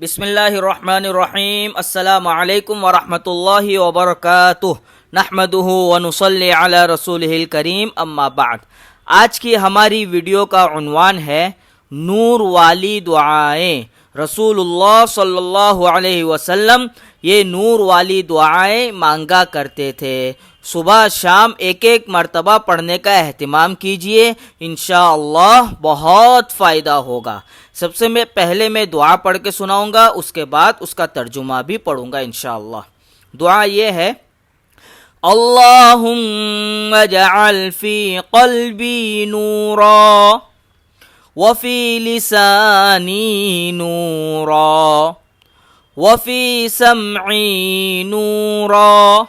بسم اللہ الرحمن الرحیم۔ السلام علیکم ورحمۃ اللہ وبرکاتہ۔ نحمدہ ونصلی علی رسولہ الکریم، اما بعد۔ آج کی ہماری ویڈیو کا عنوان ہے نور والی دعائیں۔ رسول اللہ صلی اللہ علیہ وسلم یہ نور والی دعائیں مانگا کرتے تھے۔ صبح شام ایک مرتبہ پڑھنے کا اہتمام کیجئے، انشاءاللہ بہت فائدہ ہوگا۔ سب سے پہلے میں دعا پڑھ کے سناؤں گا، اس کے بعد اس کا ترجمہ بھی پڑھوں گا انشاءاللہ۔ دعا یہ ہے: اللہم اجعل فی قلبی نورا وفی لسانی نورا وفی سمعی نورا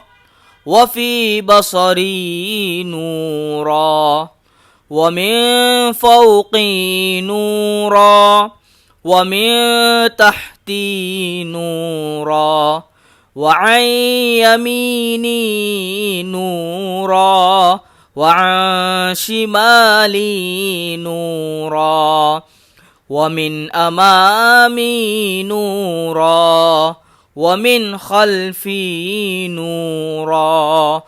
وفی بصری نورا ومن فوقی نورا ومن تحتی نورا وعن یمینی نورا وعن شمالی نورا ومن امامی نورا ومن خلفی نورا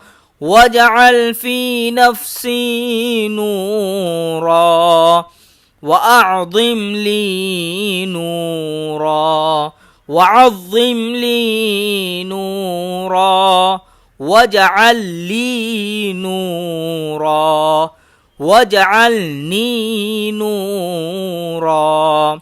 واجعل فی نفسی نورا وأعظم لي نورا وعظم لي نورا واجعل لي نورا واجعلني نورا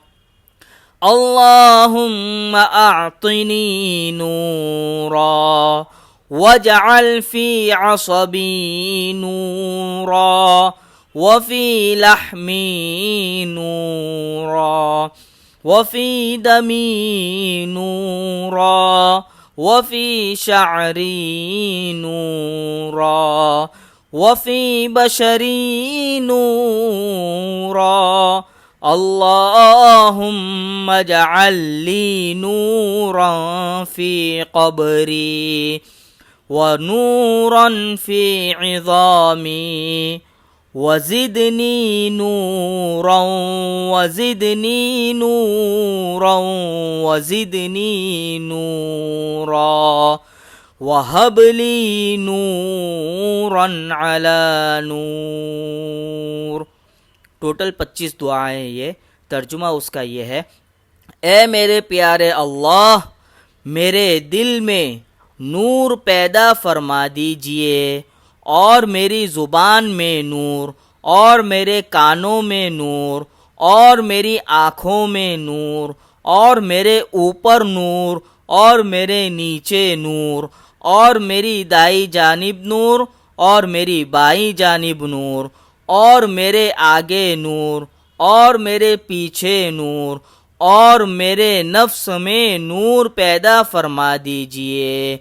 اللهم أعطني نورا واجعل في عصبي نورا وفي لحمي نورا وفي دمي نورا وفي شعري نورا وفي بشري نورا اللهم اجعل لي نورا في قبري ونورا في عظامي وزدنی نورا وزدنی نورا وزدنی نورا وہب لی نورا علی نور۔ ٹوٹل 25 دعائیں یہ۔ ترجمہ اس کا یہ ہے: اے میرے پیارے اللہ، میرے دل میں نور پیدا فرما دیجئے، اور میری زبان میں نور، اور میرے کانوں میں نور، اور میری آنکھوں میں نور، اور میرے اوپر نور، اور میرے نیچے نور، اور میری دائیں جانب نور، اور میری بائیں جانب نور، اور میرے آگے نور، اور میرے پیچھے نور، اور میرے نفس میں نور پیدا فرما دیجئے،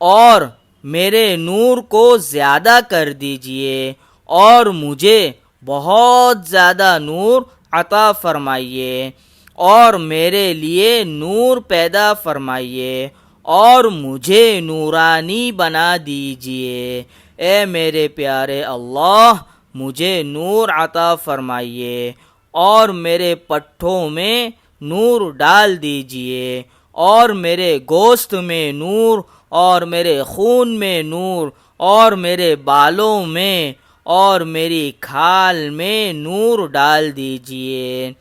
اور میرے نور کو زیادہ کر دیجئے، اور مجھے بہت زیادہ نور عطا فرمائیے، اور میرے لیے نور پیدا فرمائیے، اور مجھے نورانی بنا دیجئے۔ اے میرے پیارے اللہ، مجھے نور عطا فرمائیے، اور میرے پٹھوں میں نور ڈال دیجئے، اور میرے گوشت میں نور، اور میرے خون میں نور، اور میرے بالوں میں اور میری کھال میں نور ڈال دیجئے۔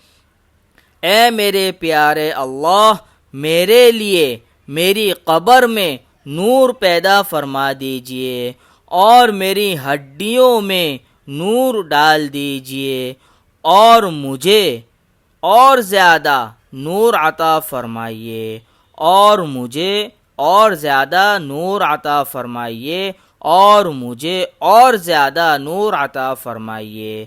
اے میرے پیارے اللہ، میرے لیے میری قبر میں نور پیدا فرما دیجئے، اور میری ہڈیوں میں نور ڈال دیجئے، اور مجھے اور زیادہ نور عطا فرمائیے، اور مجھے اور زیادہ نور عطا فرمائیے، اور مجھے اور زیادہ نور عطا فرمائیے،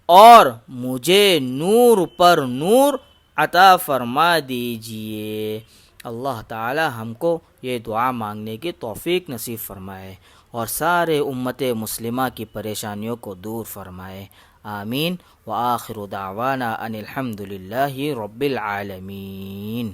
اور مجھے نور پر نور عطا فرما دیجئے۔ اللہ تعالی ہم کو یہ دعا مانگنے کی توفیق نصیب فرمائے، اور سارے امت مسلمہ کی پریشانیوں کو دور فرمائے، آمین۔ وآخر دعوانا ان الحمد للہ رب العالمین۔